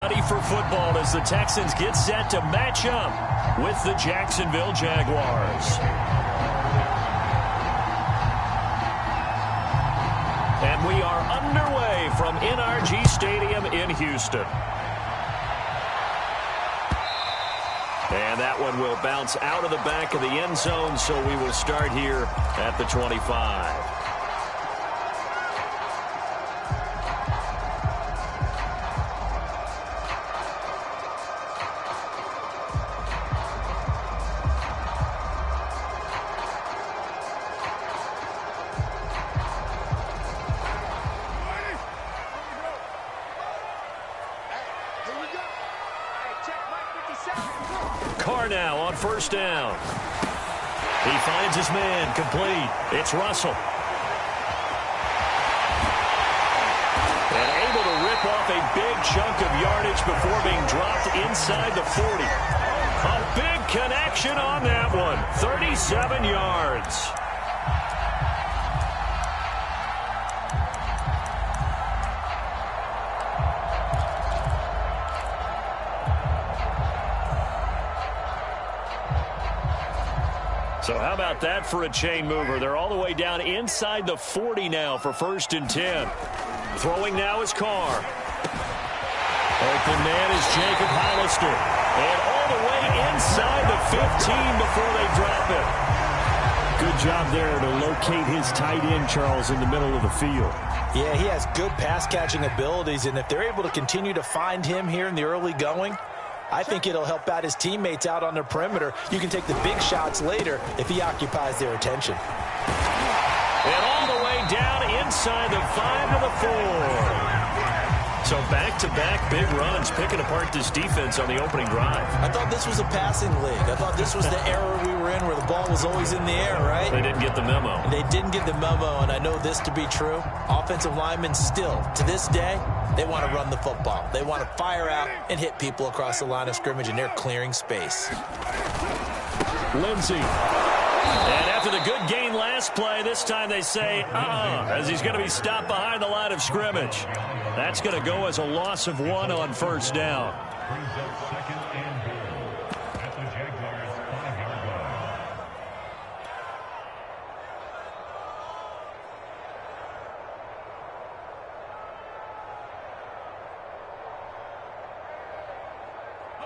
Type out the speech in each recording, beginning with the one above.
Ready for football as the Texans get set to match up with the Jacksonville Jaguars. And we are underway from NRG Stadium in Houston. And that one will bounce out of the back of the end zone, so we will start here at the 25. Now on first down. He finds his man, complete. It's Russell. And able to rip off a big chunk of yardage before being dropped inside the 40. A big connection on that one. 37 yards. So how about that for a chain mover? They're all the way down inside the 40 now for 1st and 10. Throwing now is Carr. Open man is Jacob Hollister. And all the way inside the 15 before they drop it. Good job there to locate his tight end, Charles, in the middle of the field. Yeah, he has good pass-catching abilities, and if they're able to continue to find him here in the early going, I think it'll help out his teammates out on the perimeter. You can take the big shots later if he occupies their attention. And all the way down inside the 5 to the 4. So back-to-back big runs picking apart this defense on the opening drive. I thought this was a passing league. I thought this was the era we were in where the ball was always in the air, right? They didn't get the memo. And they didn't get the memo, and I know this to be true. Offensive linemen still, to this day, they want to run the football. They want to fire out and hit people across the line of scrimmage, and they're clearing space. Lindsey. And after the good gain last play, this time they say, as he's going to be stopped behind the line of scrimmage. That's going to go as a loss of 1 on first down.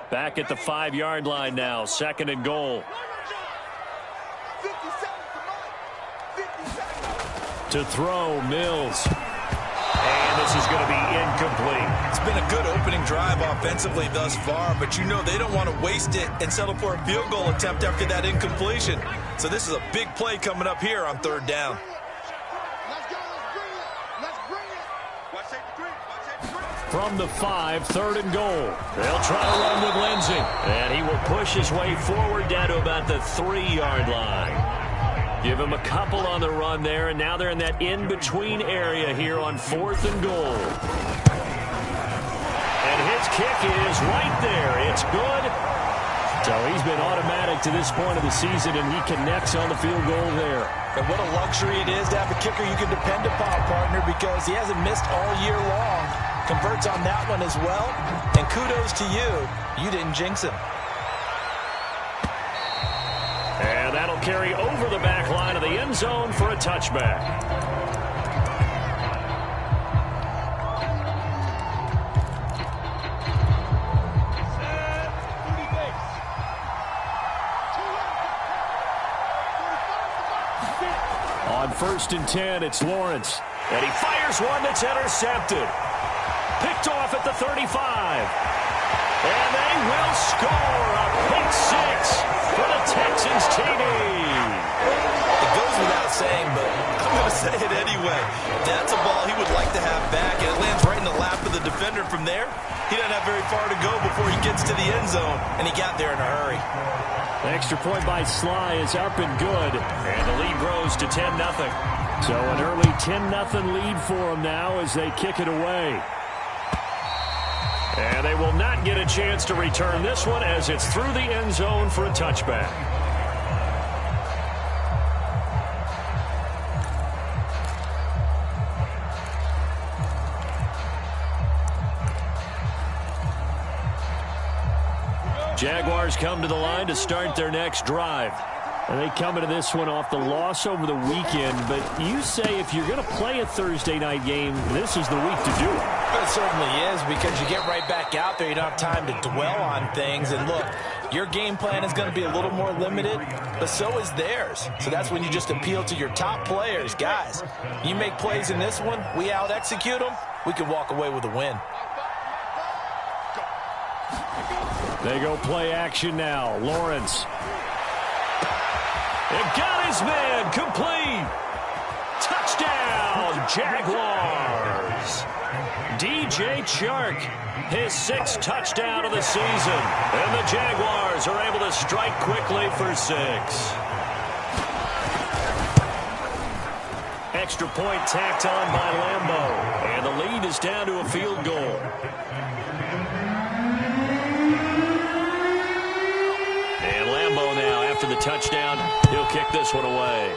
Back at the 5-yard line now, 2nd and goal. To throw, Mills. And this is going to be incomplete. It's been a good opening drive offensively thus far, but you know they don't want to waste it and settle for a field goal attempt after that incompletion. So this is a big play coming up here on 3rd down. From the 5, 3rd and goal. They'll try to run with Lindsey. And he will push his way forward down to about the 3-yard line. Give him a couple on the run there, and now they're in that in-between area here on 4th and goal. And his kick is right there. It's good. So he's been automatic to this point of the season, and he connects on the field goal there. And what a luxury it is to have a kicker you can depend upon, partner, because he hasn't missed all year long. Converts on that one as well. And kudos to you. You didn't jinx him. And that'll carry over the back line of the end zone for a touchback. On 1st and 10, it's Lawrence. And he fires one that's intercepted. Picked off at the 35. And they will score a pick 6 for the Texans TD. It goes without saying, but I'm going to say it anyway. That's a ball he would like to have back, and it lands right in the lap of the defender. From there, he doesn't have very far to go before he gets to the end zone, and he got there in a hurry. The extra point by Sly is up and good, and the lead grows to 10-0. So an early 10-0 lead for them now as they kick it away. And they will not get a chance to return this one as it's through the end zone for a touchback. Jaguars come to the line to start their next drive. And they come into this one off the loss over the weekend. But you say if you're going to play a Thursday night game, this is the week to do it. It certainly is, because you get right back out there. You don't have time to dwell on things. And look, your game plan is going to be a little more limited, but so is theirs. So that's when you just appeal to your top players. Guys, you make plays in this one, we out-execute them, we can walk away with a win. They go play action now. Lawrence. It got his man complete. Touchdown, Jaguars. DJ Chark, his 6th touchdown of the season. And the Jaguars are able to strike quickly for 6. Extra point tacked on by Lambeau. And the lead is down to a field goal. And Lambeau now, after the touchdown, he'll kick this one away.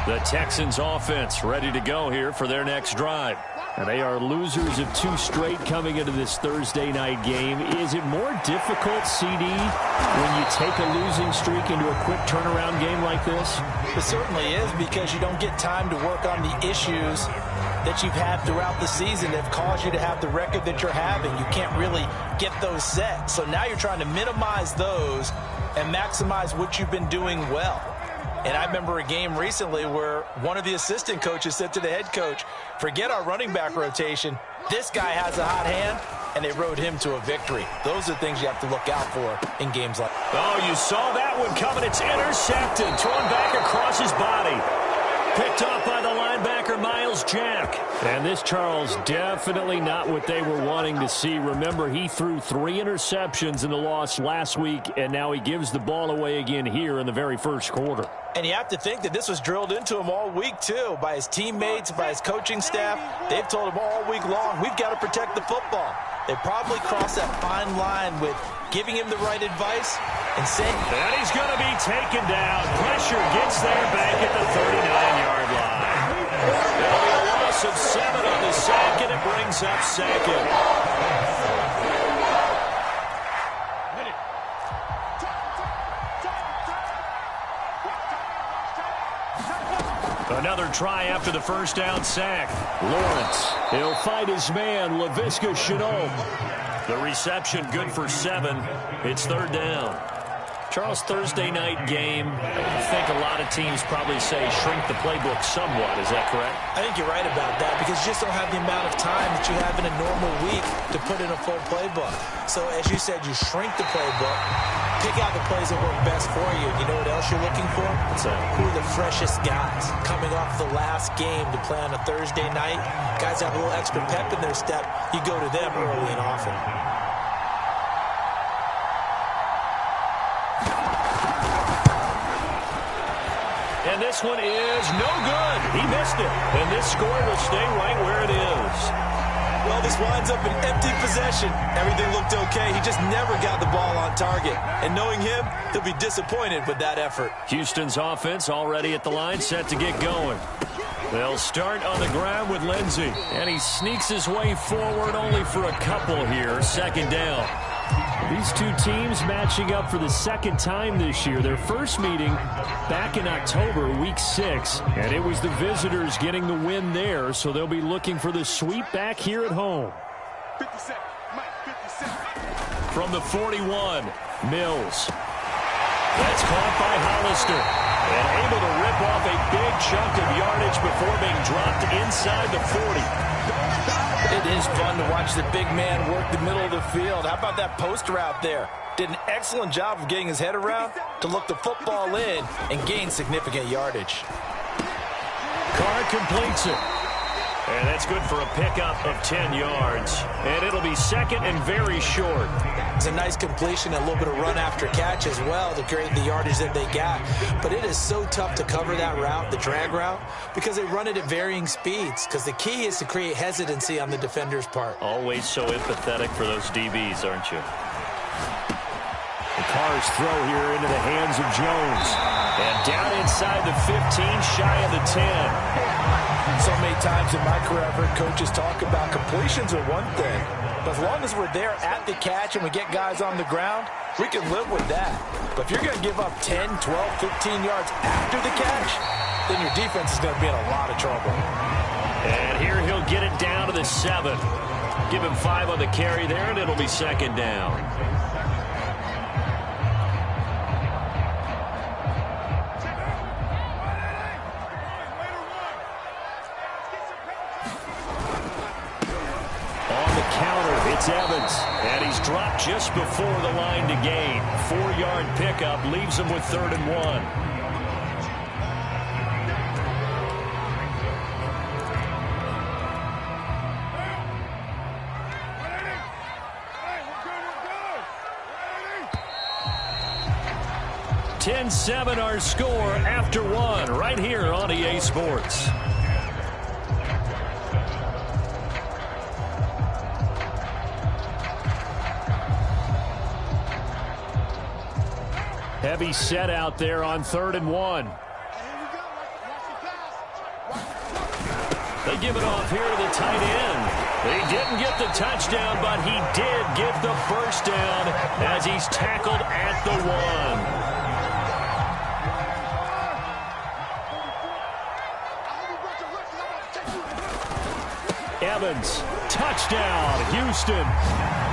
The Texans offense ready to go here for their next drive. And they are losers of 2 straight coming into this Thursday night game. Is it more difficult, CD, when you take a losing streak into a quick turnaround game like this? It certainly is, because you don't get time to work on the issues that you've had throughout the season that have caused you to have the record that you're having. You can't really get those set. So now you're trying to minimize those and maximize what you've been doing well. And I remember a game recently where one of the assistant coaches said to the head coach, forget our running back rotation. This guy has a hot hand, and they rode him to a victory. Those are things you have to look out for in games like that. Oh, you saw that one coming. It's intercepted, thrown back across his body. Picked off by the linebacker, Miles Jack. And this, Charles, definitely not what they were wanting to see. Remember, he threw 3 interceptions in the loss last week, and now he gives the ball away again here in the very first quarter. And you have to think that this was drilled into him all week, too, by his teammates, by his coaching staff. They've told him all week long, we've got to protect the football. They probably crossed that fine line with giving him the right advice and saying. And he's going to be taken down. Pressure gets there back at the 39-yard line. There'll be a loss of 7 on the sack, and it brings up 2nd. Another try after the first down sack. Lawrence, he'll fight his man, Laviska Shenault. The reception good for 7. It's 3rd down. Charles, Thursday night game, I think a lot of teams probably say shrink the playbook somewhat. Is that correct? I think you're right about that, because you just don't have the amount of time that you have in a normal week to put in a full playbook. So as you said, you shrink the playbook, pick out the plays that work best for you. You know what else you're looking for? What's that? Who are the freshest guys coming off the last game to play on a Thursday night? Guys have a little extra pep in their step. You go to them early and often. And this one is no good. He missed it. And this score will stay right where it is. Well, this winds up an empty possession. Everything looked okay. He just never got the ball on target. And knowing him, he'll be disappointed with that effort. Houston's offense already at the line, set to get going. They'll start on the ground with Lindsey. And he sneaks his way forward only for a couple here. 2nd down. These 2 teams matching up for the 2nd time this year. Their first meeting back in October, week 6, and it was the visitors getting the win there, so they'll be looking for the sweep back here at home. 50 From the 41, Mills. That's caught by Hollister. And able to rip off a big chunk of yardage before being dropped inside the 40. It is fun to watch the big man work the middle of the field. How about that post route there? Did an excellent job of getting his head around to look the football in and gain significant yardage. Carr completes it. And that's good for a pickup of 10 yards. And it'll be 2nd and very short. It's a nice completion, a little bit of run after catch as well to create the yardage that they got. But it is so tough to cover that route, the drag route, because they run it at varying speeds. Because the key is to create hesitancy on the defender's part. Always so empathetic for those DBs, aren't you? The Carr's throw here into the hands of Jones. And down inside the 15, shy of the 10. So many times in my career, I've heard coaches talk about completions are one thing. But as long as we're there at the catch and we get guys on the ground, we can live with that. But if you're going to give up 10, 12, 15 yards after the catch, then your defense is going to be in a lot of trouble. And here he'll get it down to the 7. Give him 5 on the carry there, and it'll be second down. On the counter, it's Evans. And he's dropped just before the line to gain. 4-yard pickup leaves him with 3rd and 1. Ten-7 our score after 1 right here on EA Sports. Heavy set out there on 3rd and 1. They give it off here to the tight end. He didn't get the touchdown, but he did get the first down as he's tackled at the 1. Evans, touchdown, Houston.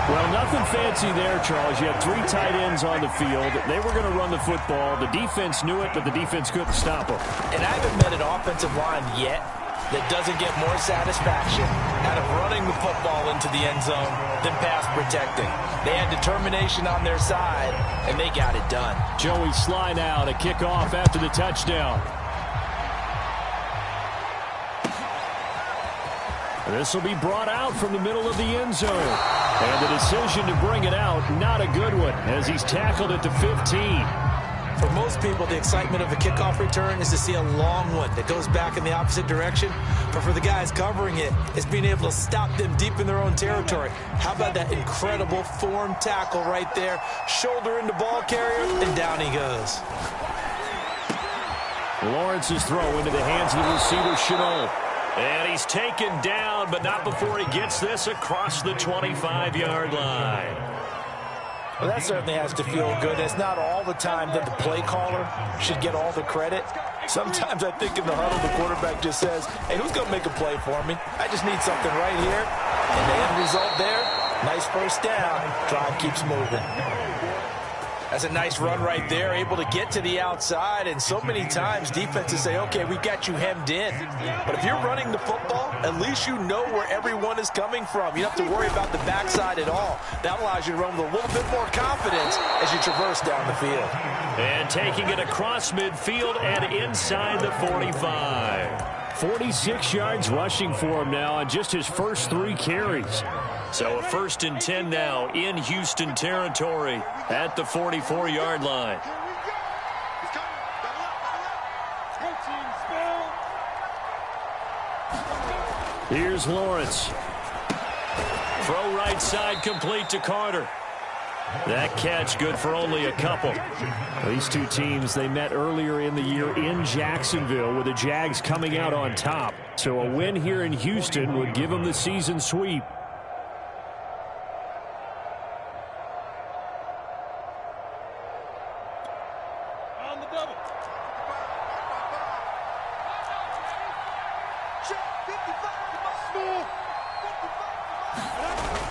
Well, nothing fancy there, Charles. You had 3 tight ends on the field. They were going to run the football. The defense knew it, but the defense couldn't stop them. And I haven't met an offensive line yet that doesn't get more satisfaction out of running the football into the end zone than pass protecting. They had determination on their side, and they got it done. Joey Sly now to kick off after the touchdown. This will be brought out from the middle of the end zone. And the decision to bring it out, not a good one, as he's tackled at the 15. For most people, the excitement of a kickoff return is to see a long one that goes back in the opposite direction. But for the guys covering it, it's being able to stop them deep in their own territory. How about that incredible form tackle right there? Shoulder into ball carrier, and down he goes. Lawrence's throw into the hands of the receiver, Chenault. And he's taken down, but not before he gets this across the 25-yard line. Well, that certainly has to feel good. It's not all the time that the play caller should get all the credit. Sometimes I think in the huddle, the quarterback just says, hey, who's going to make a play for me? I just need something right here. And the end result there, nice first down. Drive keeps moving. That's a nice run right there, able to get to the outside. And so many times defenses say, okay, we've got you hemmed in. But if you're running the football, at least you know where everyone is coming from. You don't have to worry about the backside at all. That allows you to run with a little bit more confidence as you traverse down the field. And taking it across midfield and inside the 45. 46 yards rushing for him now on just his first 3 carries. So a 1st and 10 now in Houston territory at the 44-yard line. Here's Lawrence. Throw right side complete to Carter. That catch good for only a couple. These 2 teams, they met earlier in the year in Jacksonville with the Jags coming out on top. So a win here in Houston would give them the season sweep.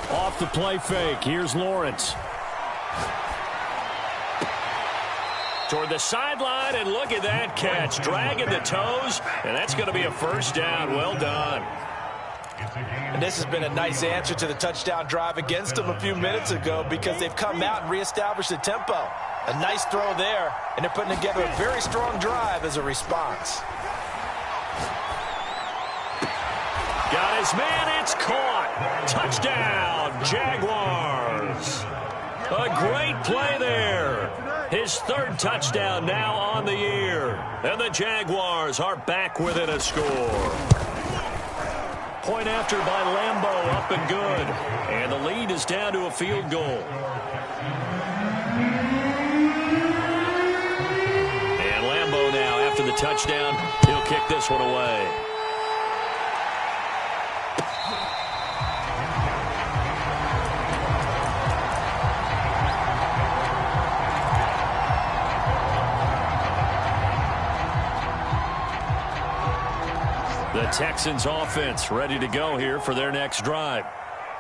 Off the play fake. Here's Lawrence. Toward the sideline, and look at that catch. Dragging the toes, and that's going to be a first down. Well done. And this has been a nice answer to the touchdown drive against them a few minutes ago because they've come out and reestablished the tempo. A nice throw there, and they're putting together a very strong drive as a response. Got his man, it's caught. Touchdown, Jaguars. A great play there. His 3rd touchdown now on the year. And the Jaguars are back within a score. Point after by Lambeau, up and good. And the lead is down to a field goal. touchdown. He'll kick this one away. The Texans offense ready to go here for their next drive.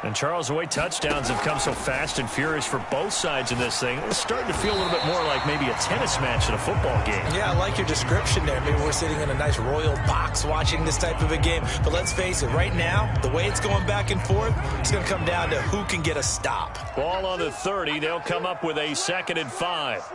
And Charles, the way touchdowns have come so fast and furious for both sides in this thing, it's starting to feel a little bit more like maybe a tennis match in a football game. Yeah, I like your description there. Maybe we're sitting in a nice royal box watching this type of a game. But let's face it, right now, the way it's going back and forth, it's going to come down to who can get a stop. Ball on the 30. They'll come up with a 2nd and 5.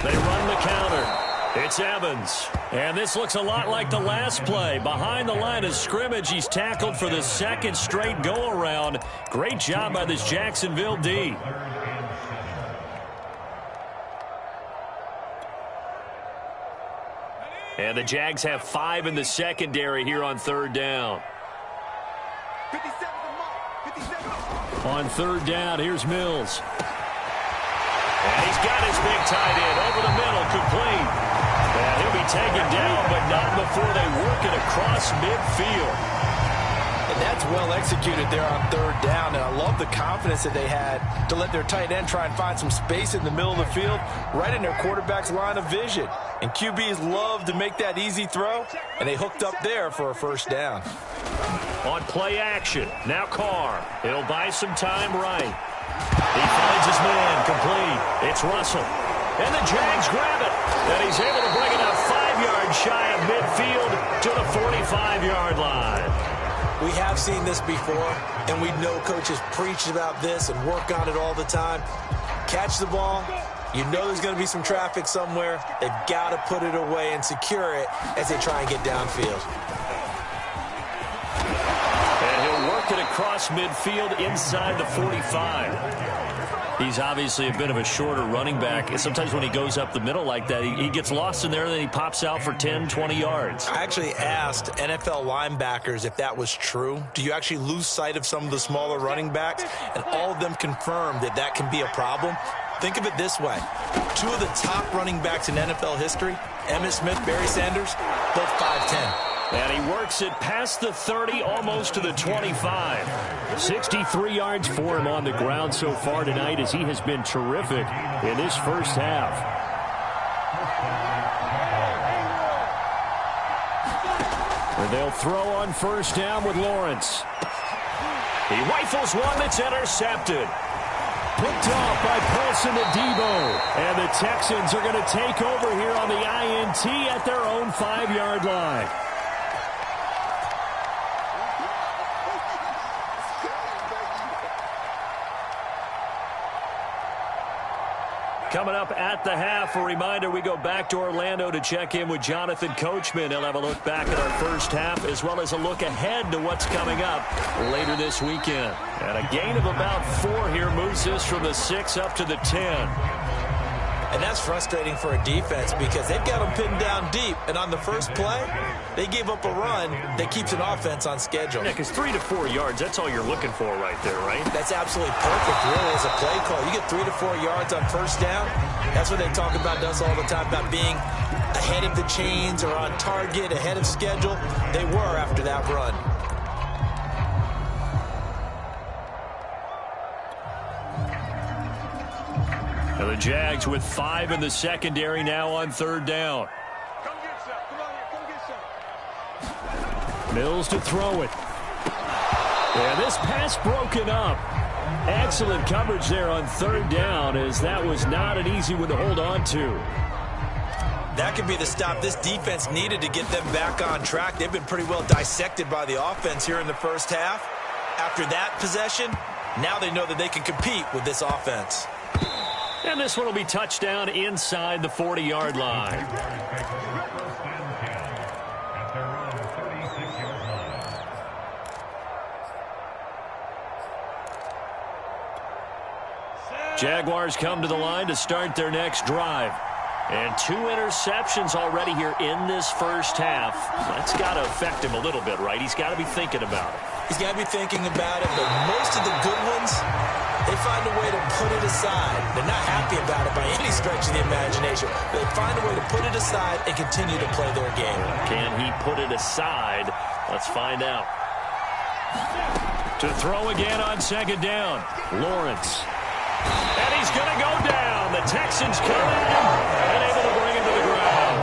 They run the counter. It's Evans. And this looks a lot like the last play. Behind the line of scrimmage, he's tackled for the 2nd straight go-around. Great job by this Jacksonville D. And the Jags have 5 in the secondary here on 3rd down. On 3rd down, here's Mills. And he's got his big tight end over the middle, complete. And he'll be taken down, but not before they work it across midfield. And that's well executed there on 3rd down. And I love the confidence that they had to let their tight end try and find some space in the middle of the field, right in their quarterback's line of vision. And QBs love to make that easy throw, and they hooked up there for a 1st down. On play action, now Carr. He'll buy some time right. He finds his man, complete. It's Russell. And the Jags grab it. And he's able to bring it up 5 yards shy of midfield to the 45-yard line. We have seen this before, and we know coaches preach about this and work on it all the time. Catch the ball. You know there's going to be some traffic somewhere. They've got to put it away and secure it as they try and get downfield. And he'll work it across midfield inside the 45. He's obviously a bit of a shorter running back. And sometimes when he goes up the middle like that, he gets lost in there, and then he pops out for 10, 20 yards. I actually asked NFL linebackers if that was true. Do you actually lose sight of some of the smaller running backs? And all of them confirmed that that can be a problem. Think of it this way. 2 of the top running backs in NFL history, Emmitt Smith, Barry Sanders, both 5'10". And he works it past the 30, almost to the 25. 63 yards for him on the ground so far tonight, as he has been terrific in this first half. And they'll throw on 1st down with Lawrence. He rifles one that's intercepted. Picked off by Paulson to Debo. And the Texans are going to take over here on the INT at their own 5-yard line. Coming up at the half, a reminder, we go back to Orlando to check in with Jonathan Coachman. He'll have a look back at our first half, as well as a look ahead to what's coming up later this weekend. And a gain of about 4 here moves this from the 6 up to the 10. And that's frustrating for a defense because they've got them pinned down deep. And on the first play, they gave up a run that keeps an offense on schedule. Yeah, because 3 to 4 yards, that's all you're looking for right there, right? That's absolutely perfect, really, as a play call. You get 3 to 4 yards on 1st down. That's what they talk about us all the time, about being ahead of the chains or on target, ahead of schedule. They were after that run. And the Jags with 5 in the secondary now on 3rd down. Mills to throw it. And this pass broken up. Excellent coverage there on 3rd down, as that was not an easy one to hold on to. That could be the stop this defense needed to get them back on track. They've been pretty well dissected by the offense here in the first half. After that possession, now they know that they can compete with this offense. And this one will be touchdown inside the 40-yard line. Jaguars come to the line to start their next drive. And 2 interceptions already here in this first half. That's got to affect him a little bit, right? He's got to be thinking about it. He's got to be thinking about it, but most of the good ones They find a way to put it aside. They're not happy about it by any stretch of the imagination. They find a way to put it aside and continue to play their game. Can he put it aside? Let's find out. To throw again on second down, Lawrence. And he's going to go down. The Texans covered him and able to bring him to the ground.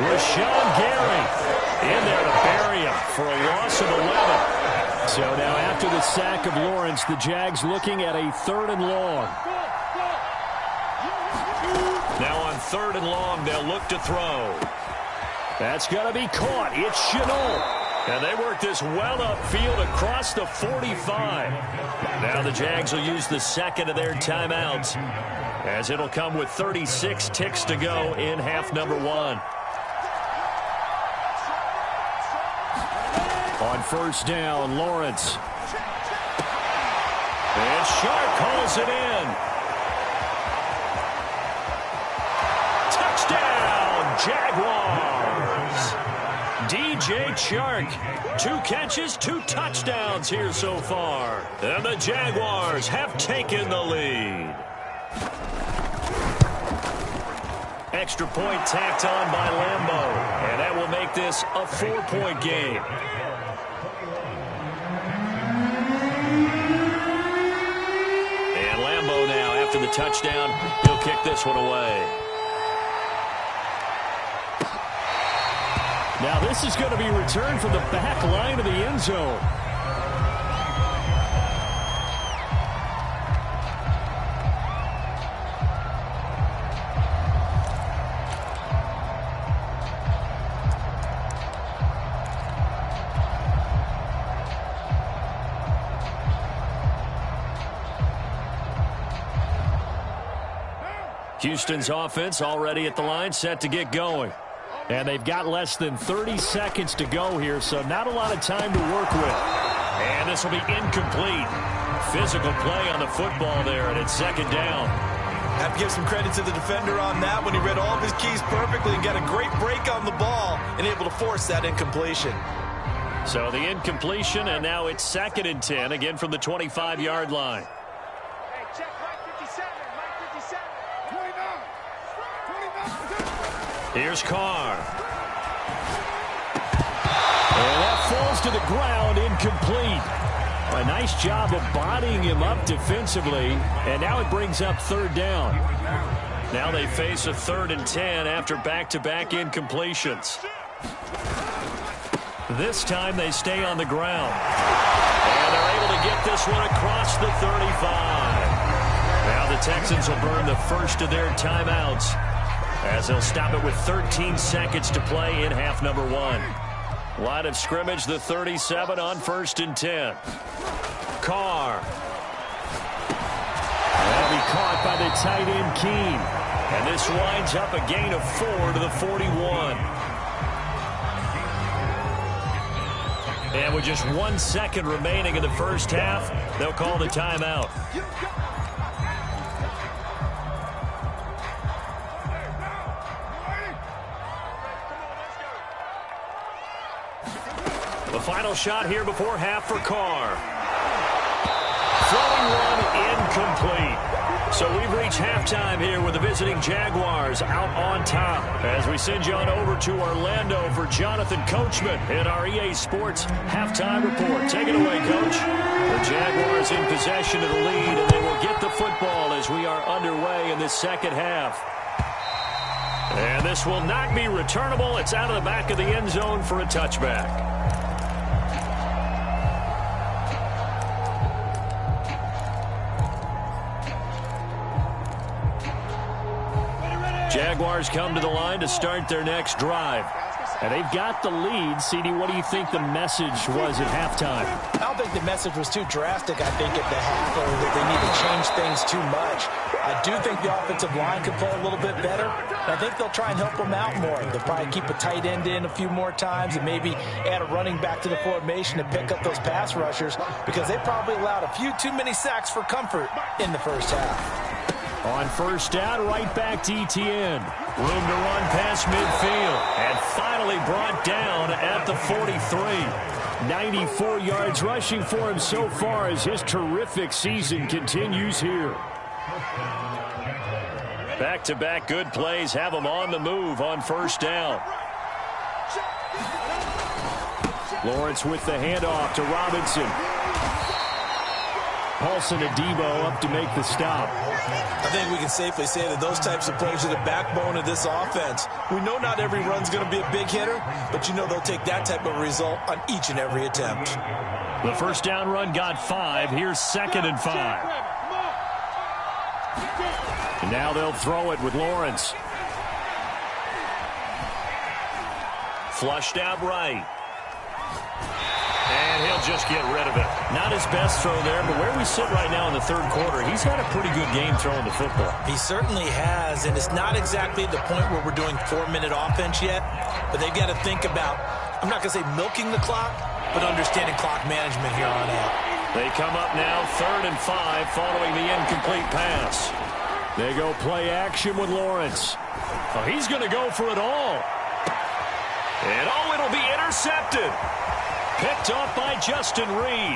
Rashawn Gary in there to bury him for a loss of 11. So now after the sack of Lawrence, the Jags looking at a 3rd and long. Now on 3rd and long, they'll look to throw. That's going to be caught. It's Shenault. And they work this well upfield across the 45. Now the Jags will use the second of their timeouts, as it'll come with 36 ticks to go in half number 1. On first down, Lawrence. And Sharp calls it in. Touchdown, Jaguars. DJ Chark, 2 catches, 2 touchdowns here so far. And the Jaguars have taken the lead. Extra point tacked on by Lambeau. And that will make this a 4-point game. And Lambeau now, after the touchdown, he'll kick this one away. Now this is going to be returned from the back line of the end zone. Houston's offense already at the line, set to get going. And they've got less than 30 seconds to go here, so not a lot of time to work with. And this will be incomplete. Physical play on the football there, and it's second down. Have to give some credit to the defender on that when he read all of his keys perfectly and got a great break on the ball and able to force that incompletion. So the incompletion, and now it's 2nd and 10, again from the 25-yard line. Here's Carr. And that falls to the ground, incomplete. A nice job of bodying him up defensively, and now it brings up 3rd down. Now they face a 3rd and 10 after back-to-back incompletions. This time they stay on the ground. And they're able to get this one across the 35. Now the Texans will burn the first of their timeouts, as they'll stop it with 13 seconds to play in half number 1. Line of scrimmage, the 37 on 1st and 10. Carr. That'll be caught by the tight end, Keene. And this winds up a gain of 4 to the 41. And with just 1 second remaining in the first half, they'll call the timeout. The final shot here before half for Carr. Throwing one incomplete. So we've reached halftime here with the visiting Jaguars out on top. As we send you on over to Orlando for Jonathan Coachman in our EA Sports Halftime Report. Take it away, Coach. The Jaguars in possession of the lead, and they will get the football as we are underway in this second half. And this will not be returnable. It's out of the back of the end zone for a touchback. Jaguars come to the line to start their next drive. And they've got the lead. CD, what do you think the message was at halftime? I don't think the message was too drastic, I think, at the half, or that they need to change things too much. I do think the offensive line could play a little bit better. And I think they'll try and help them out more. They'll probably keep a tight end in a few more times and maybe add a running back to the formation to pick up those pass rushers, because they probably allowed a few too many sacks for comfort in the first half. On first down, right back to Etienne. Room to run past midfield. And finally brought down at the 43. 94 yards rushing for him so far as his terrific season continues here. Back-to-back good plays have him on the move on first down. Lawrence with the handoff to Robinson. Paulson Adebo up to make the stop. I think we can safely say that those types of plays are the backbone of this offense. We know not every run's going to be a big hitter, but you know they'll take that type of result on each and every attempt. The first down run got 5. Here's 2nd and 5. And now they'll throw it with Lawrence. Flushed out right. And he'll just get rid of it. Not his best throw there, but where we sit right now in the third quarter, he's had a pretty good game throwing the football. He certainly has, and it's not exactly the point where we're doing 4-minute offense yet, but they've got to think about, I'm not going to say milking the clock, but understanding clock management here on out. They come up now 3rd and 5 following the incomplete pass. They go play action with Lawrence. Oh, he's going to go for it all. And it'll be intercepted. Picked off by Justin Reed.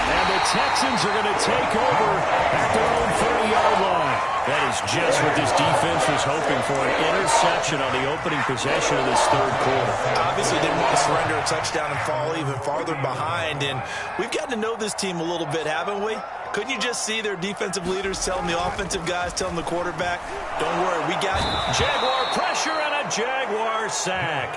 And the Texans are going to take over at their own 30-yard line. That is just what this defense was hoping for, an interception on the opening possession of this third quarter. Obviously didn't want to surrender a touchdown and fall even farther behind, and we've gotten to know this team a little bit, haven't we? Couldn't you just see their defensive leaders telling the offensive guys, telling the quarterback, don't worry, we got Jaguar pressure and a Jaguar sack.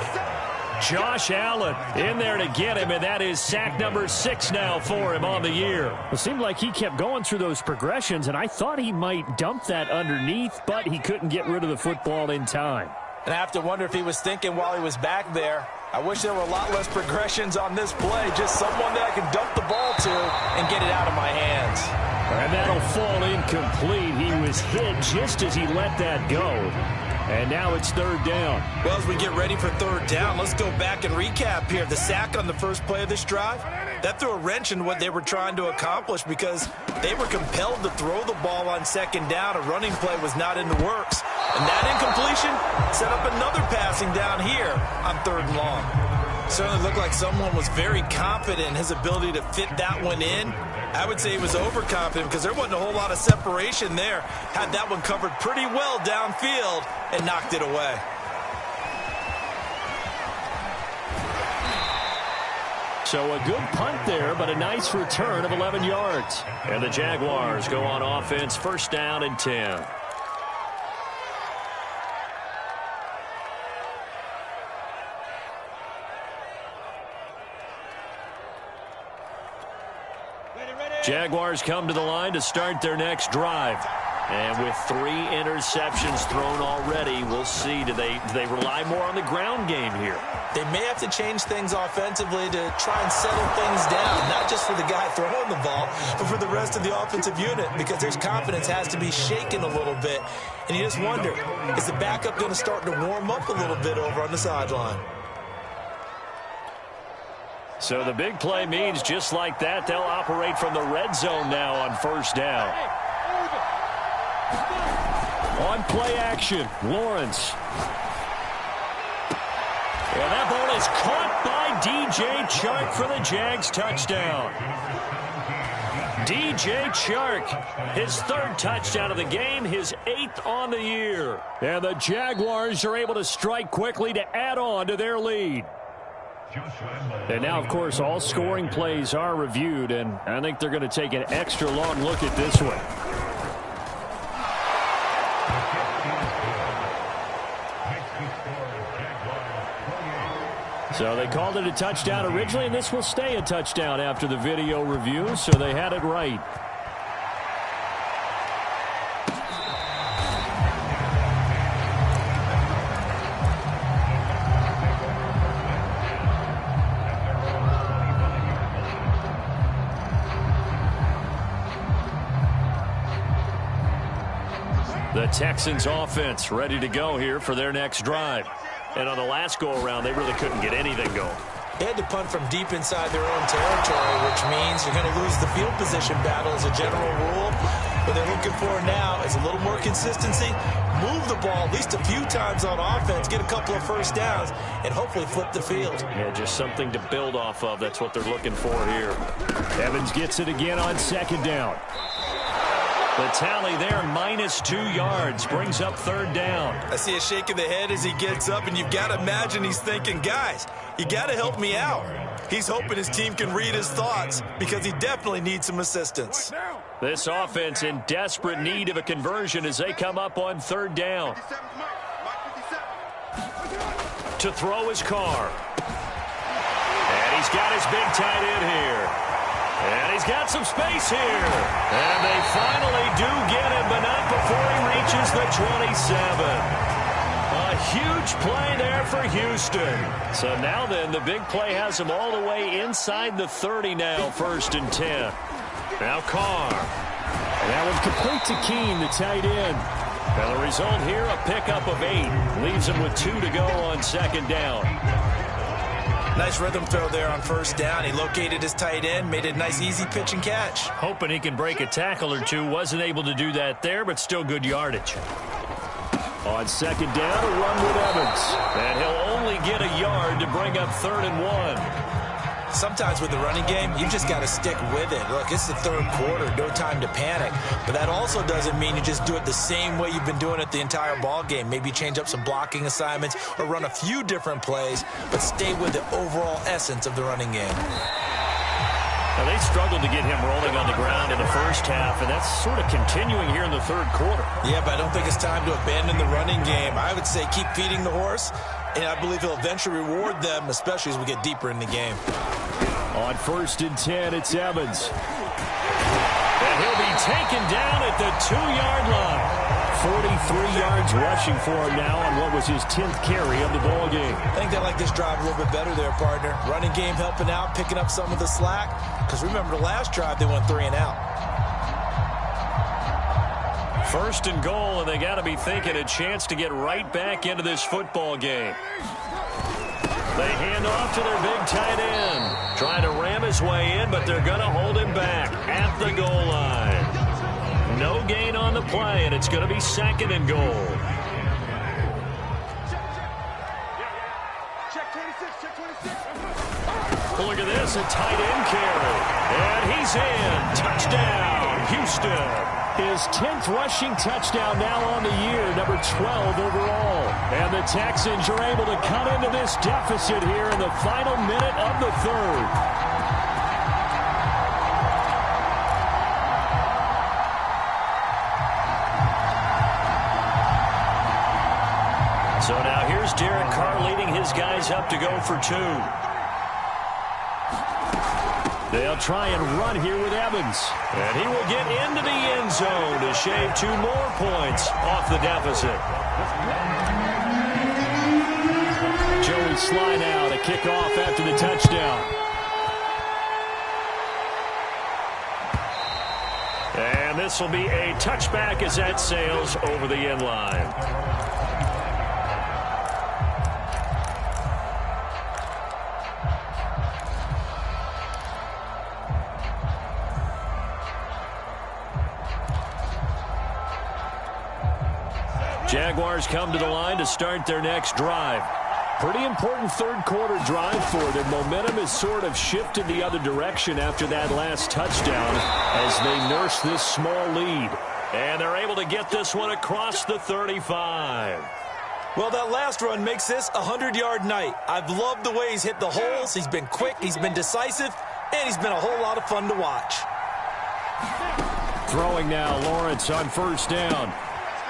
Josh Allen in there to get him, and that is sack number 6 now for him on the year. It seemed like he kept going through those progressions, and I thought he might dump that underneath, but he couldn't get rid of the football in time. And I have to wonder if he was thinking while he was back there, I wish there were a lot less progressions on this play, just someone that I can dump the ball to and get it out of my hands. And that'll fall incomplete. He was hit just as he let that go. And now it's 3rd down. Well, as we get ready for 3rd down, let's go back and recap here. The sack on the first play of this drive, that threw a wrench in what they were trying to accomplish because they were compelled to throw the ball on 2nd down. A running play was not in the works. And that incompletion set up another passing down here on 3rd and long. Certainly looked like someone was very confident in his ability to fit that one in. I would say he was overconfident because there wasn't a whole lot of separation there. Had that one covered pretty well downfield and knocked it away. So a good punt there, but a nice return of 11 yards. And the Jaguars go on offense, 1st down and 10. Jaguars come to the line to start their next drive. And with 3 interceptions thrown already, we'll see. Do they rely more on the ground game here? They may have to change things offensively to try and settle things down, not just for the guy throwing the ball, but for the rest of the offensive unit, because their confidence has to be shaken a little bit. And you just wonder, is the backup going to start to warm up a little bit over on the sideline? So the big play means just like that, they'll operate from the red zone now on 1st down. On play action, Lawrence. And that ball is caught by DJ Chark for the Jags touchdown. DJ Chark, his 3rd touchdown of the game, his 8th on the year. And the Jaguars are able to strike quickly to add on to their lead. And now, of course, all scoring plays are reviewed, and I think they're going to take an extra long look at this one. So they called it a touchdown originally, and this will stay a touchdown after the video review, so they had it right. The Texans offense ready to go here for their next drive. And on the last go-around, they really couldn't get anything going. They had to punt from deep inside their own territory, which means you're going to lose the field position battle as a general rule. What they're looking for now is a little more consistency, move the ball at least a few times on offense, get a couple of first downs, and hopefully flip the field. Yeah, just something to build off of. That's what they're looking for here. Evans gets it again on second down. The tally there, -2 yards, brings up third down. I see a shake of the head as he gets up, and you've got to imagine he's thinking, guys, you got to help me out. He's hoping his team can read his thoughts because he definitely needs some assistance. This offense in desperate need of a conversion as they come up on third down. To throw his Carr. And he's got his big tight end here. And he's got some space here. And they finally do get him, but not before he reaches the 27. A huge play there for Houston. So now then, the big play has him all the way inside the 30 now, 1st and 10. Now Carr. And that one's complete to Keene, the tight end. And the result here, a pickup of 8. Leaves him with 2 to go on second down. Nice rhythm throw there on first down. He located his tight end, made a nice easy pitch and catch. Hoping he can break a tackle or two. Wasn't able to do that there, but still good yardage. On second down, a run with Evans. And he'll only get a yard to bring up 3rd and 1. Sometimes with the running game, you just got to stick with it. Look, it's the third quarter, no time to panic. But that also doesn't mean you just do it the same way you've been doing it the entire ball game. Maybe change up some blocking assignments or run a few different plays, but stay with the overall essence of the running game. Now, they struggled to get him rolling on the ground in the first half, and that's sort of continuing here in the third quarter. Yeah, but I don't think it's time to abandon the running game. I would say keep feeding the horse, and I believe he'll eventually reward them, especially as we get deeper in the game. On 1st and 10, it's Evans. And he'll be taken down at the 2-yard line. 43 yards rushing for him now on what was his 10th carry of the ball game. I think they like this drive a little bit better there, partner. Running game helping out, picking up some of the slack. Because remember the last drive, they went 3 and out. 1st and goal, and they got to be thinking a chance to get right back into this football game. They hand off to their big tight end. Trying to ram his way in, but they're going to hold him back at the goal line. No gain on the play, and it's going to be 2nd and goal. Look at this, a tight end carry. And he's in. Touchdown, Houston. His 10th rushing touchdown now on the year, number 12 overall. And the Texans are able to cut into this deficit here in the final minute of the third. So now here's Derek Carr leading his guys up to go for 2. They'll try and run here with Evans. And he will get into the end zone to shave 2 more points off the deficit. Joey Sly now to kick off after the touchdown. And this will be a touchback as that sails over the end line. Jaguars come to the line to start their next drive. Pretty important third quarter drive for them. Momentum has sort of shifted the other direction after that last touchdown as they nurse this small lead. And they're able to get this one across the 35. Well, that last run makes this a 100-yard night. I've loved the way he's hit the holes. He's been quick, he's been decisive, and he's been a whole lot of fun to watch. Throwing now, Lawrence on 1st down.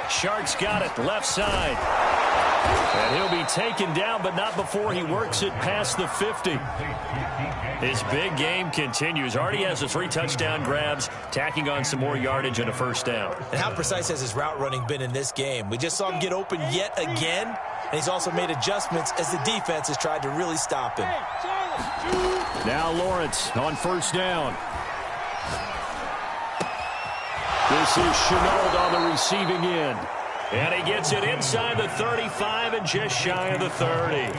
Sharks got it, left side. And he'll be taken down, but not before he works it past the 50. His big game continues. Already has the 3 touchdown grabs, tacking on some more yardage and a 1st down. And how precise has his route running been in this game? We just saw him get open yet again, and he's also made adjustments as the defense has tried to really stop him. Now Lawrence on 1st down. This is Chenault on the receiving end. And he gets it inside the 35 and just shy of the 30.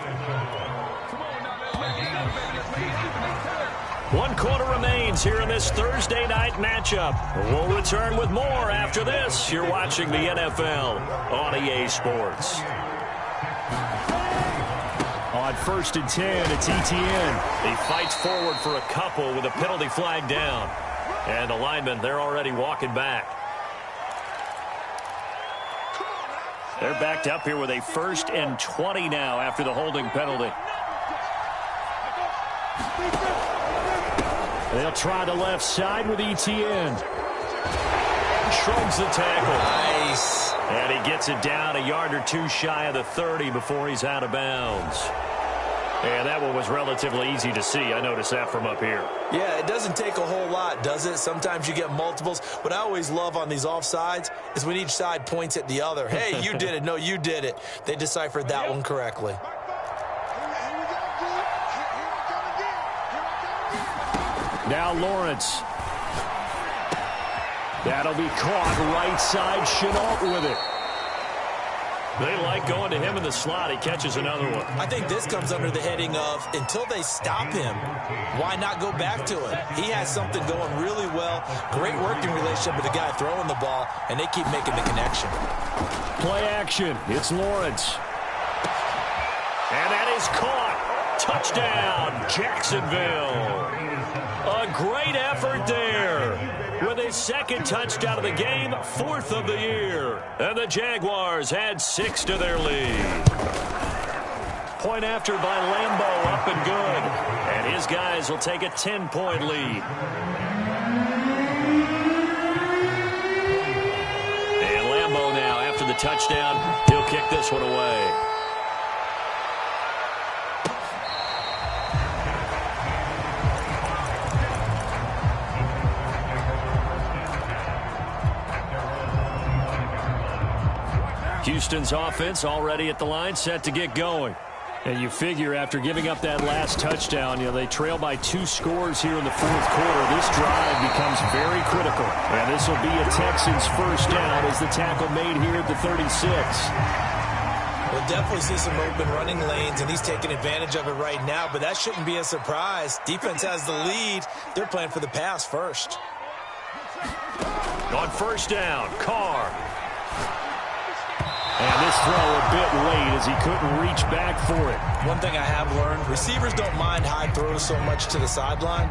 1 One quarter remains here in this Thursday night matchup. We'll return with more after this. You're watching the NFL on EA Sports. On 1st and 10, it's ETN. He fights forward for a couple with a penalty flag down. And the linemen, they're already walking back. They're backed up here with a 1st and 20 now after the holding penalty. They'll try the left side with ETN. Shrugs the tackle. Nice. And he gets it down a yard or two shy of the 30 before he's out of bounds. And that one was relatively easy to see. I noticed that from up here. Yeah, it doesn't take a whole lot, does it? Sometimes you get multiples. What I always love on these offsides is when each side points at the other. Hey, you did it. No, you did it. They deciphered that one correctly. Now Lawrence. That'll be caught right side. Chenault with it. They like going to him in the slot. He catches another one. I think this comes under the heading of until they stop him, why not go back to him? He has something going really well. Great working relationship with the guy throwing the ball, and they keep making the connection. Play action. It's Lawrence. And that is caught. Touchdown, Jacksonville. A great effort there. With his second touchdown of the game, 4th of the year. And the Jaguars add 6 to their lead. Point after by Lambeau, up and good. And his guys will take a 10-point lead. And Lambeau now, after the touchdown, he'll kick this one away. Houston's offense already at the line, set to get going. And you figure after giving up that last touchdown, they trail by 2 scores here in the 4th quarter. This drive becomes very critical. And this will be a Texans first down as the tackle made here at the 36. We'll definitely see some open running lanes, and he's taking advantage of it right now, but that shouldn't be a surprise. Defense has the lead. They're playing for the pass first. On 1st down, Carr. And this throw a bit late as he couldn't reach back for it. One thing I have learned, receivers don't mind high throws so much to the sideline,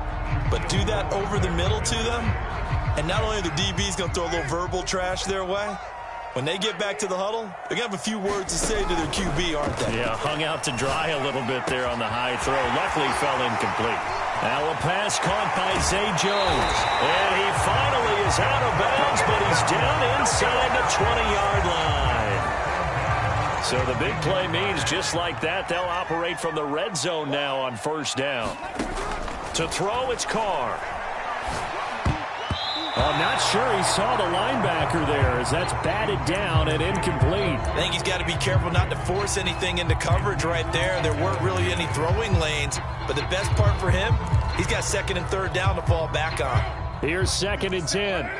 but do that over the middle to them, and not only are the DBs going to throw a little verbal trash their way, when they get back to the huddle, they're going to have a few words to say to their QB, aren't they? Yeah, hung out to dry a little bit there on the high throw. Luckily fell incomplete. Now a pass caught by Zay Jones. And he finally is out of bounds, but he's down inside the 20-yard line. So the big play means just like that, they'll operate from the red zone now on 1st down. To throw, it's Carr. I'm not sure he saw the linebacker there as that's batted down and incomplete. I think he's got to be careful not to force anything into coverage right there. There weren't really any throwing lanes, but the best part for him, he's got 2nd and 3rd down to fall back on. Here's 2nd and 10.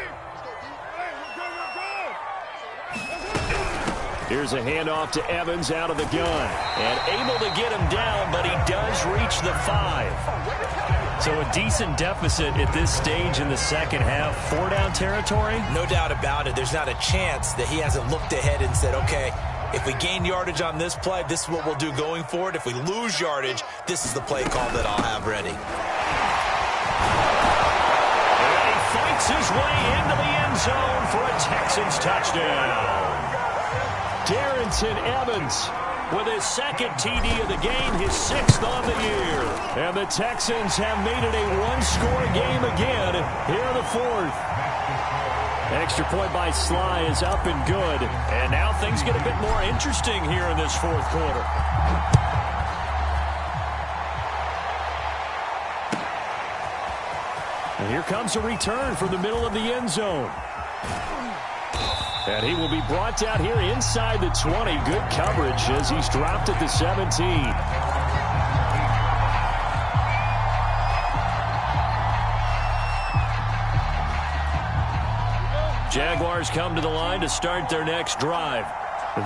Here's a handoff to Evans out of the gun. And able to get him down, but he does reach the 5. So a decent deficit at this stage in the second half. 4-down territory? No doubt about it. There's not a chance that he hasn't looked ahead and said, okay, if we gain yardage on this play, this is what we'll do going forward. If we lose yardage, this is the play call that I'll have ready. And he fights his way into the end zone for a Texans touchdown. Darrington Evans with his 2nd TD of the game, his 6th on the year. And the Texans have made it a 1-score game again here in the 4th. Extra point by Sly is up and good. And now things get a bit more interesting here in this 4th quarter. And here comes a return from the middle of the end zone. And he will be brought down here inside the 20. Good coverage as he's dropped at the 17. Jaguars come to the line to start their next drive.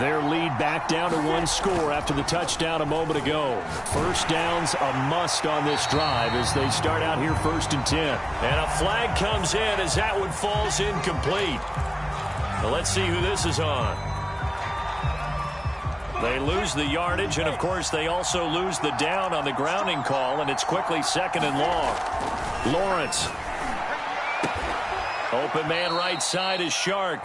Their lead back down to one score after the touchdown a moment ago. First down's a must on this drive as they start out here 1st and 10. And a flag comes in as that one falls incomplete. Now let's see who this is on. They lose the yardage, and of course they also lose the down on the grounding call, and it's quickly 2nd and long. Lawrence. Open man right side is Shark.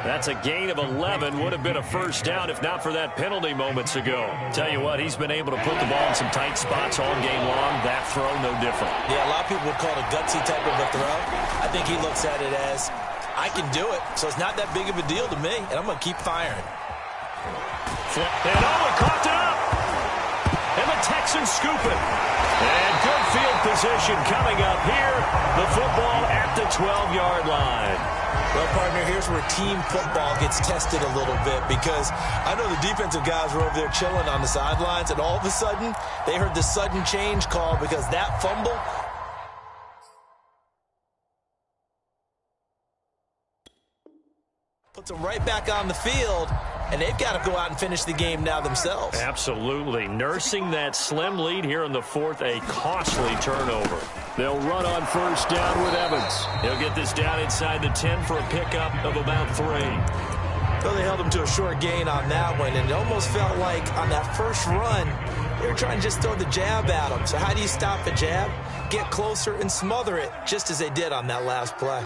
That's a gain of 11. Would have been a first down if not for that penalty moments ago. Tell you what, he's been able to put the ball in some tight spots all game long. That throw, no different. Yeah, a lot of people would call it a gutsy type of a throw. I think he looks at it as, I can do it, so it's not that big of a deal to me, and I'm going to keep firing. Flip. And he caught it up. And the Texans scoop it. And good field position coming up here. The football at the 12-yard line. Well, partner, here's where team football gets tested a little bit because I know the defensive guys were over there chilling on the sidelines, and all of a sudden, they heard the sudden change call because that fumble puts them right back on the field, and they've got to go out and finish the game now themselves. Absolutely. Nursing that slim lead here in the 4th, a costly turnover. They'll run on first down with Evans. He'll get this down inside the 10 for a pickup of about 3. Well, they held him to a short gain on that one, and it almost felt like on that first run, they were trying to just throw the jab at him. So how do you stop a jab? Get closer and smother it, just as they did on that last play.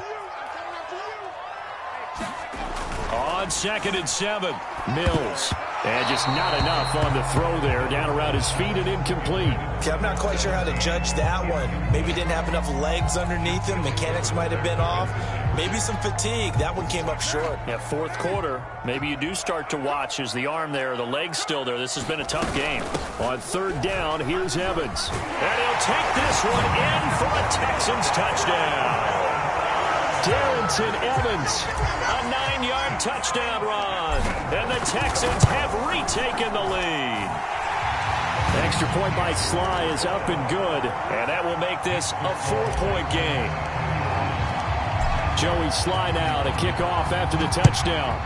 On 2nd and 7. Mills. And just not enough on the throw there. Down around his feet and incomplete. Okay, I'm not quite sure how to judge that one. Maybe didn't have enough legs underneath him. Mechanics might have been off. Maybe some fatigue. That one came up short. Yeah, 4th quarter. Maybe you do start to watch as the arm there, the leg's still there. This has been a tough game. On 3rd down, here's Evans. And he'll take this one in for a Texans touchdown. Darrington Evans. A 9-yard touchdown run. And the Texans have retaken the lead. Extra point by Sly is up and good. And that will make this a 4-point game. Joey Sly now to kick off after the touchdown.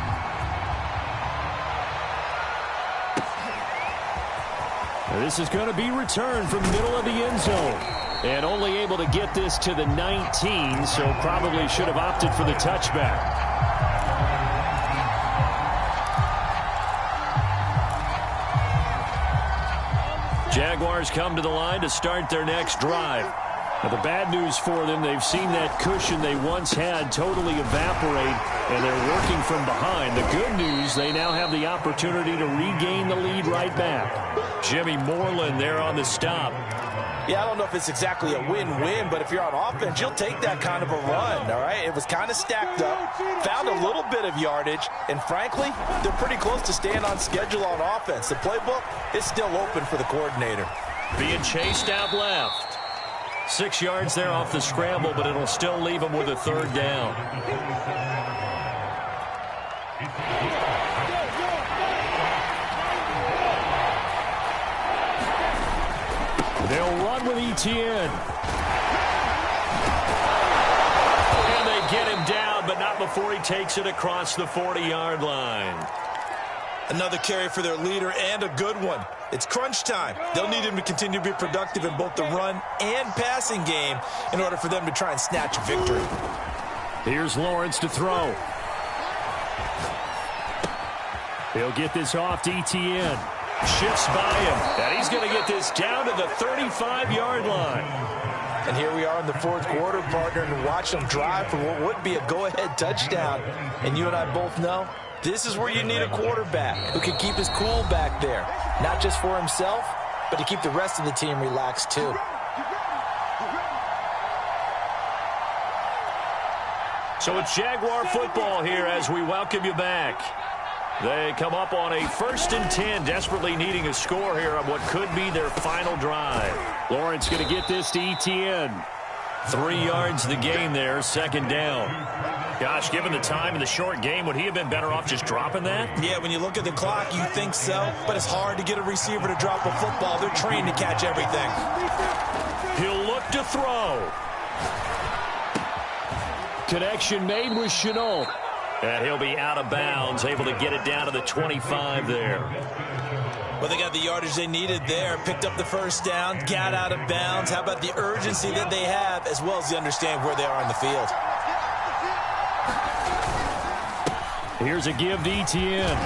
Now this is going to be returned from the middle of the end zone. And only able to get this to the 19, so probably should have opted for the touchback. Jaguars come to the line to start their next drive. Now the bad news for them, they've seen that cushion they once had totally evaporate, and they're working from behind. The good news, they now have the opportunity to regain the lead right back. Jimmy Moreland there on the stop. Yeah, I don't know if it's exactly a win-win, but if you're on offense, you'll take that kind of a run, all right? It was kind of stacked up, found a little bit of yardage, and frankly, they're pretty close to staying on schedule on offense. The playbook is still open for the coordinator. Being chased out left. 6 yards there off the scramble, but it'll still leave him with a 3rd down. They'll run with Etienne. And they get him down, but not before he takes it across the 40-yard line. Another carry for their leader and a good one. It's crunch time. They'll need him to continue to be productive in both the run and passing game in order for them to try and snatch a victory. Here's Lawrence to throw. He'll get this off to Etienne. Shifts by him, and he's going to get this down to the 35-yard line. And here we are in the 4th quarter, partner, and watch them drive for what would be a go-ahead touchdown. And you and I both know this is where you need a quarterback who can keep his cool back there, not just for himself, but to keep the rest of the team relaxed too. So it's Jaguar football here as we welcome you back. They come up on a 1st and 10, desperately needing a score here on what could be their final drive. Lawrence going to get this to Etienne. 3 yards the gain there, 2nd down. Gosh, given the time in the short game, would he have been better off just dropping that? Yeah, when you look at the clock, you think so, but it's hard to get a receiver to drop a football. They're trained to catch everything. He'll look to throw. Connection made with Chenault. And he'll be out of bounds, able to get it down to the 25 there. Well, they got the yardage they needed there, picked up the first down, got out of bounds. How about the urgency that they have, as well as the understanding where they are in the field? Here's a give to Etienne.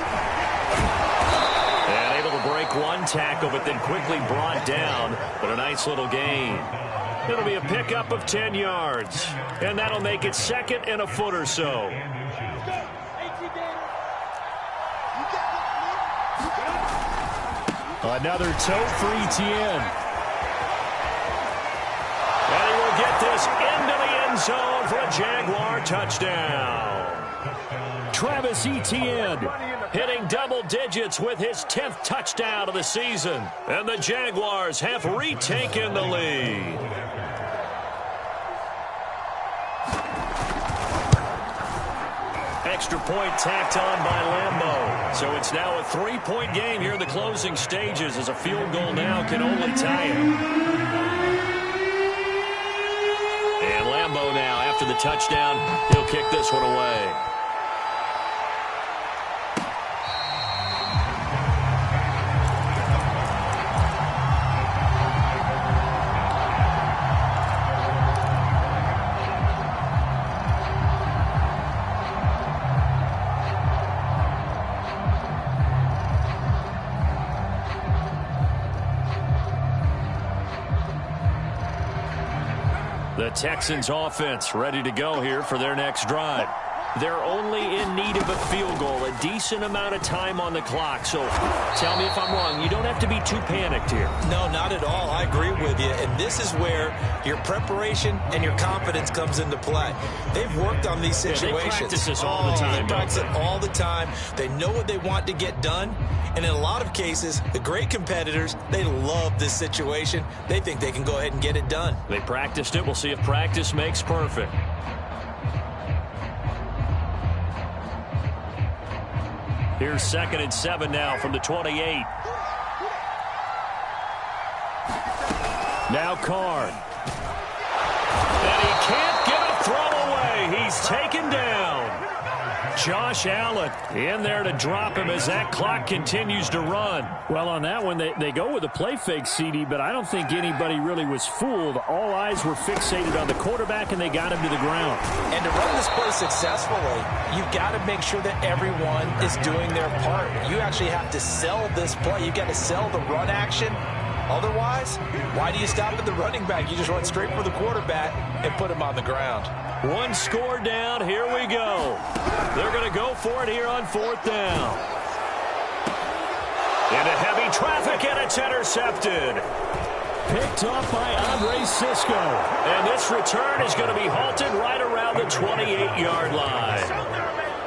And able to break one tackle, but then quickly brought down. But a nice little gain. It'll be a pickup of 10 yards. And that'll make it second and a foot or so. Another tote for Etienne. And he will get this into the end zone for a Jaguar touchdown. Travis Etienne hitting double digits with his 10th touchdown of the season. And the Jaguars have retaken the lead. Extra point tacked on by Lambeau. So it's now a 3-point game here in the closing stages, as a field goal now can only tie it. And Lambeau now, after the touchdown, he'll kick this one away. The Texans offense ready to go here for their next drive. They're only in need of a field goal, a decent amount of time on the clock. So tell me if I'm wrong. You don't have to be too panicked here. No, not at all. I agree with you. And this is where your preparation and your confidence comes into play. They've worked on these situations. They practice this all the time. They practice it all the time. They know what they want to get done. And in a lot of cases, the great competitors, they love this situation. They think they can go ahead and get it done. They practiced it. We'll see if practice makes perfect. Here's 2nd and 7 now from the 28. Now Card. And he can't get a throw away. He's taken down. Josh Allen in there to drop him as that clock continues to run. Well, on that one, they go with a play fake, CD, but I don't think anybody really was fooled. All eyes were fixated on the quarterback, and they got him to the ground. And to run this play successfully, you've got to make sure that everyone is doing their part. You actually have to sell this play. You've got to sell the run action. Otherwise, why do you stop at the running back? You just run straight for the quarterback and put him on the ground. One score down. Here we go. They're going to go for it here on 4th down. Into heavy traffic, and it's intercepted. Picked off by Andre Cisco. And this return is going to be halted right around the 28-yard line.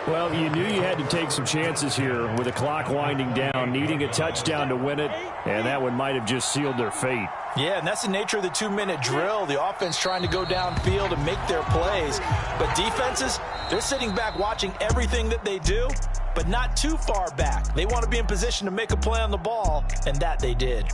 Well, you knew you had to take some chances here with the clock winding down, needing a touchdown to win it, and that one might have just sealed their fate. Yeah, and that's the nature of the 2-minute drill. The offense trying to go downfield and make their plays. But defenses, they're sitting back watching everything that they do, but not too far back. They want to be in position to make a play on the ball, and that they did.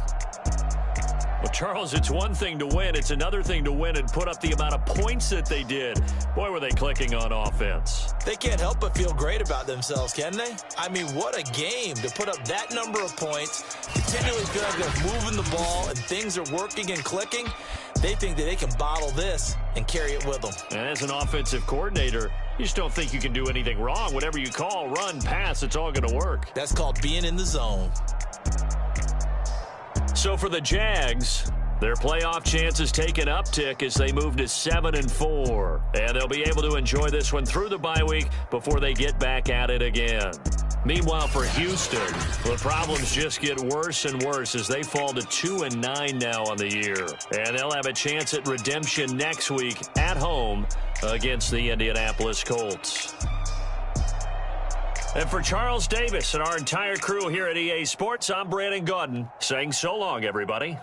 Well, Charles, it's one thing to win. It's another thing to win and put up the amount of points that they did. Boy, were they clicking on offense. They can't help but feel great about themselves, can they? I mean, what a game to put up that number of points, continually feel like they're moving the ball and things are working and clicking. They think that they can bottle this and carry it with them. And as an offensive coordinator, you just don't think you can do anything wrong. Whatever you call, run, pass, it's all going to work. That's called being in the zone. So for the Jags, their playoff chances take an uptick as they move to 7-4. And they'll be able to enjoy this one through the bye week before they get back at it again. Meanwhile, for Houston, the problems just get worse and worse as they fall to 2-9 now on the year. And they'll have a chance at redemption next week at home against the Indianapolis Colts. And for Charles Davis and our entire crew here at EA Sports, I'm Brandon Gaudin saying so long, everybody.